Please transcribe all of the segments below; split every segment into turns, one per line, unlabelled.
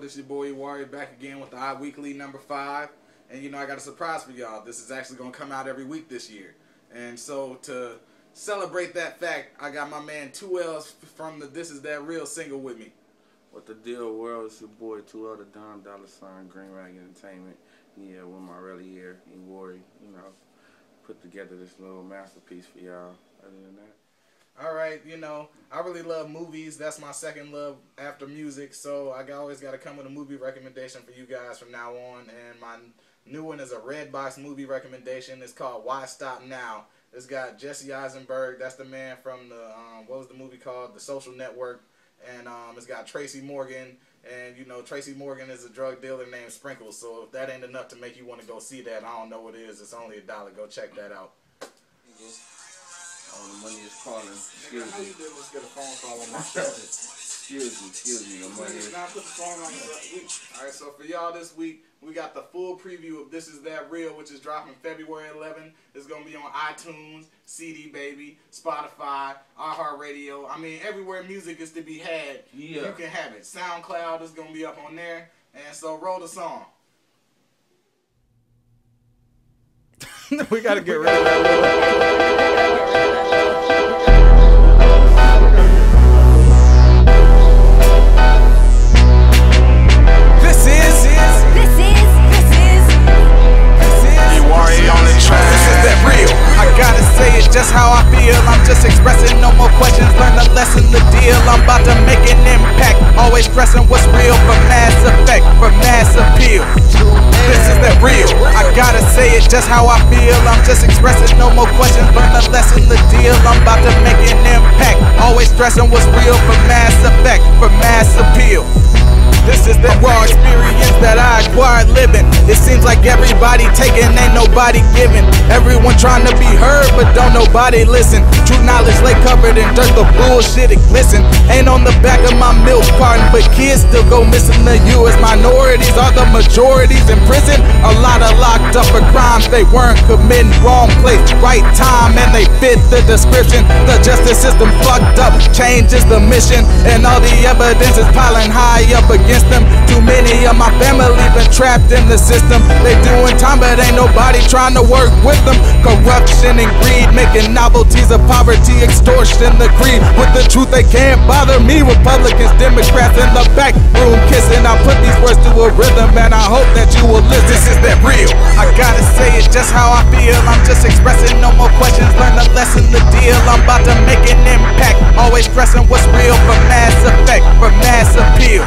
This your boy Iwari back again with the Iweekly number 5. And you know, I got a surprise for y'all. This is actually going to come out every week this year. And so to celebrate that fact, I got my man 2L's from the This Is That Real single with me.
What the deal, world? It's your boy 2L the Don $, Green Rag Entertainment. Yeah, with my really here, Iwari, you know, put together this little masterpiece for y'all. Other than that.
Alright, you know, I really love movies. That's my second love after music. So I always got to come with a movie recommendation for you guys from now on. And my new one is a Red Box movie recommendation. It's called Why Stop Now. It's got Jesse Eisenberg. That's the man from the, what was the movie called? The Social Network. And it's got Tracy Morgan. And, you know, Tracy Morgan is a drug dealer named Sprinkles. So if that ain't enough to make you want to go see that, I don't know what it is. It's only $1. Go check that out.
Oh, the money is calling. Excuse
How
me.
you did just get a phone call on my show?
Excuse me. The money is...
Now put the phone on the Alright, so for y'all this week, we got the full preview of This Is That Real, which is dropping February 11th. It's going to be on iTunes, CD Baby, Spotify, Iheartradio. I mean, everywhere music is to be had, you can have it. SoundCloud is going to be up on there. And so roll the song.
We got to get rid of that.
Just how I feel, I'm just expressing, no more questions, learn the lesson, the deal, I'm about to make an impact, always stressing what's real for mass effect, for mass appeal. This is that real, I gotta say it just how I feel, I'm just expressing, no more questions, learn the lesson, the deal, I'm about to make an impact, always stressing what's real for mass effect, for mass appeal. This is the raw experience that I acquired living. It seems like everybody taking, ain't nobody giving. Everyone trying to be heard, but don't nobody listen. True knowledge lay covered in dirt, the bullshit it glisten. Ain't on the back of my milk carton, but kids still go missing the U as minorities are the majorities in prison. A lot of locked up for crimes they weren't committing. Wrong place, right time, and they fit the description. The justice system fucked up, change is the mission, and all the evidence is piling high up against them. Too many of my family been trapped in the system. They doing time but ain't nobody trying to work with them. Corruption and greed making novelties of poverty, extortion, the creed. With the truth they can't bother me. Republicans, Democrats in the back room kissing. I put these words to a rhythm and I hope that you will listen. This is that real, I gotta say it just how I feel. I'm just expressing, no more questions, learn the lesson, the deal. I'm about to make an impact, always stressing what's real for mass effect, for mass appeal.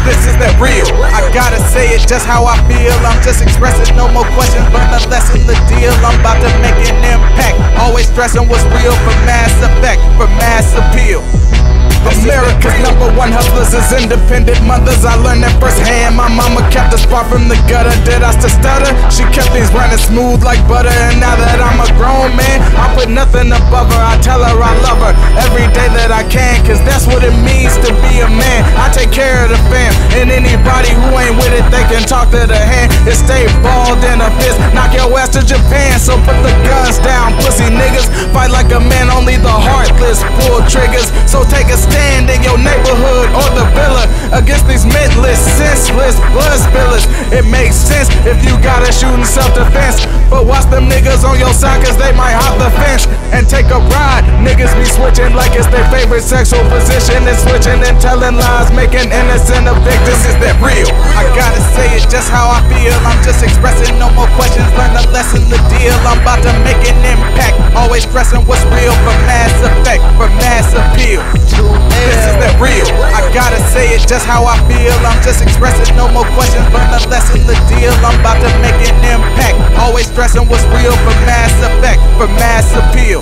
This is that real, I gotta say it just how I feel. I'm just expressing, no more questions, learn the lesson, the deal. I'm about to make an impact, always stressing what's real for mass effect, for mass appeal. America's #1 hustlers is independent mothers. I learned that firsthand. My mama kept us far from the gutter. Did I still stutter? She kept things running smooth like butter. And now that I'm a grown man, I put nothing above her. I tell her I love her every day that I can, cause that's what it means to be a man. I take care of the fam, and anybody who ain't with it, they can talk to the hand and stay balled in a fist. Knock your ass to Japan, so put the guns down, pussy niggas. Fight like a man, only the heartless pull triggers. So take a stand in your neighborhood or the villa against these mentless, senseless blood spillers. It makes sense if you gotta shoot in self-defense, but watch them niggas on your side, cause they might hop the fence and take a ride. Niggas be switching like it's their favorite sexual position, and switching and telling lies, making innocent a victim. This is that real, I gotta say it just how I feel. I'm just expressing, no more questions, learn the lesson, the deal. I'm about to make an impact, always stressing what's real for mass effect, for mass appeal. This is that real, I gotta say it just how I feel. I'm just expressing, no more questions, learn the lesson, the deal. I'm about to make an impact, always stressing what's real for mass effect, for mass appeal.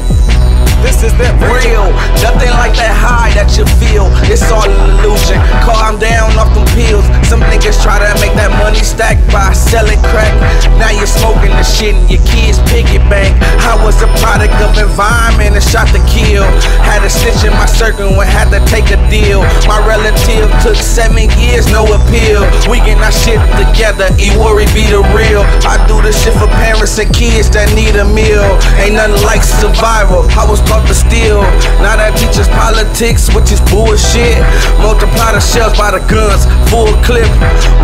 This is that
real, nothing like that high that you feel. It's all an illusion. Calm down off them pills. Some niggas try to make that money stack by selling crack. Now you're smoking the shit and your kids piggy bank. I was a product of environment and shot to kill. Had a snitch in my circle and had to take a deal. My relative took 7 years, no appeal. We get our shit together, Iwari be the real. I do this shit for parents and kids that need a meal. Ain't nothing like survival. I was taught to steal. Now that teaches politics, which is bullshit. Multiply the shells by the guns, full clip.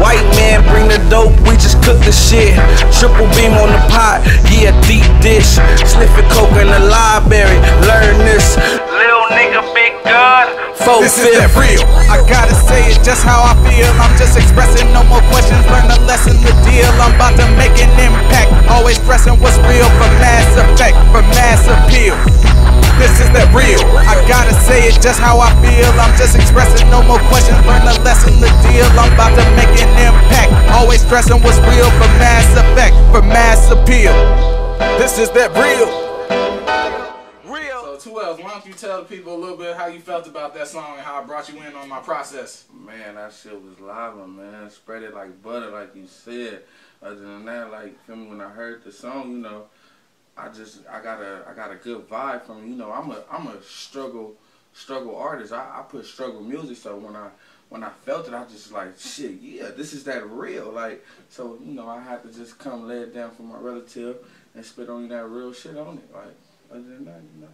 White man bring the dope, we just cook the shit. Triple beam on the pot, yeah, deep dish. Sniffing coke in the library, learn this. Little nigga, big God.
This is that real. I gotta say it just how I feel. I'm just expressing, no more questions. Learn the lesson, the deal. I'm about to make an impact. Always pressing what's real for mass effect, for mass appeal. This is that real. I gotta say it just how I feel. I'm just expressing, no more questions. Learn the lesson, the deal. I'm about to make an impact. Always stressing what's real for mass effect, for mass appeal. This is that real.
So 2Ls, why don't you tell the people a little bit how you felt about that song and how it brought you in on my process?
Man, that shit was live, man. Spread it like butter, like you said. Other than that, like, feel me, when I heard the song, you know, I got a good vibe from it. You know, I'm a struggle artist. I put struggle music, so when I felt it, I just like, shit, yeah, this is that real. Like, so, you know, I had to just come lay it down for my relative and spit on that real shit on it. Like, other than that, you know.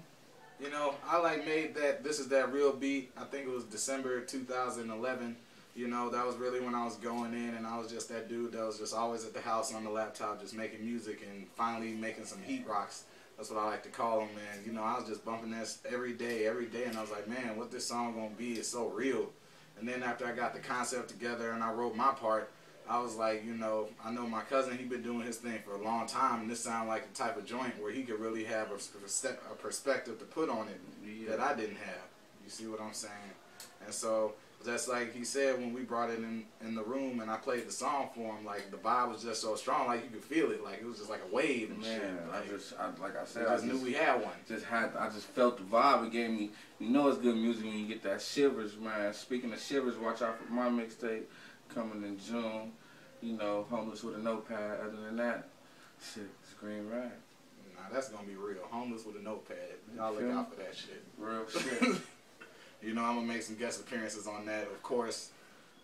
You know, I like made that This Is That Real beat. I think it was December 2011. You know, that was really when I was going in, and I was just that dude that was just always at the house on the laptop just making music and finally making some heat rocks. That's what I like to call them, man. You know, I was just bumping that every day, and I was like, man, what this song gonna be is so real. And then after I got the concept together and I wrote my part, I was like, you know, I know my cousin, he been doing his thing for a long time, and this sounded like the type of joint where he could really have a perspective to put on it that I didn't have. You see what I'm saying? And so, just like he said, when we brought it in the room and I played the song for him, like, the vibe was just so strong, like, you could feel it. Like, it was just like a wave and shit.
Like I said,
I just knew we had one.
I just felt the vibe. It gave me, you know, it's good music when you get that shivers, man. Speaking of shivers, watch out for my mixtape coming in June. You know, Homeless with a Notepad. Other than that, shit, it's Green Rag.
Nah, that's gonna be real. Homeless with a Notepad. Y'all look out for that shit.
Real shit.
You know, I'm gonna make some guest appearances on that, of course.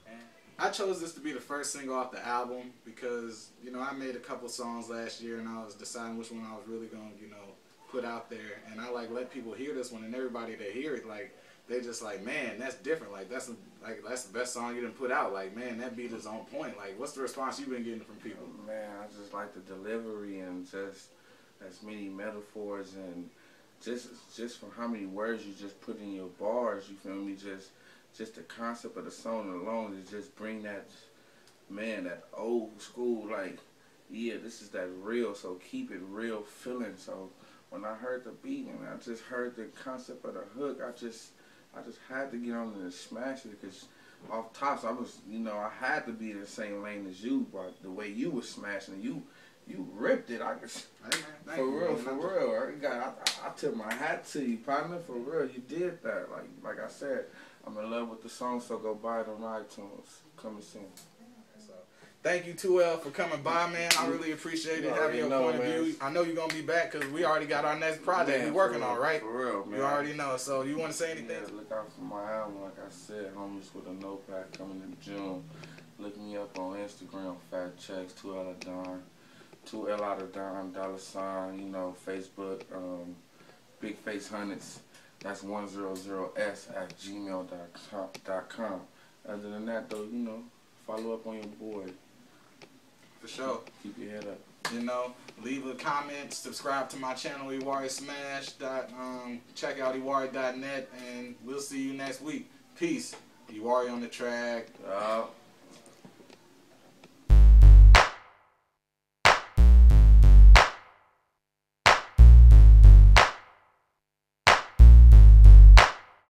And I chose this to be the first single off the album because, you know, I made a couple songs last year and I was deciding which one I was really gonna, you know, put out there. And I like let people hear this one, and everybody that hear it, like, they just like, man, that's different. Like, that's the best song you done put out. Like, man, that beat is on point. Like, what's the response you've been getting from people?
Man, I just like the delivery and just as many metaphors and just from how many words you just put in your bars. You feel me? Just the concept of the song alone is just bring that, man, that old school, like, yeah, this is that real. So keep it real feeling. So when I heard the beat and I just heard the concept of the hook, I just had to get on and smash it because off tops, I was, you know, I had to be in the same lane as you, but the way you was smashing, you ripped it. For real. I tip my hat to you, partner. For real, you did that. Like I said, I'm in love with the song, so go buy it on iTunes. Coming soon.
Thank you, 2L, for coming by, man. I really appreciate it, having your point of view. I know you're going to be back because we already got our next project we're working on, right?
For real, man.
You already know. So you want to say anything?
Yeah, look out for my album, like I said. Homeless with a Notepad coming in June. Look me up on Instagram, Fat Checks, 2L of Don. 2L out of Don, $, you know, Facebook, Big Face Hundreds. That's 100s@gmail.com. Other than that, though, you know, follow up on your boy.
For sure.
Keep your head up.
You know, leave a comment, subscribe to my channel, Iwari Smash. Check out Iwari.net, and we'll see you next week. Peace. Iwari on the track.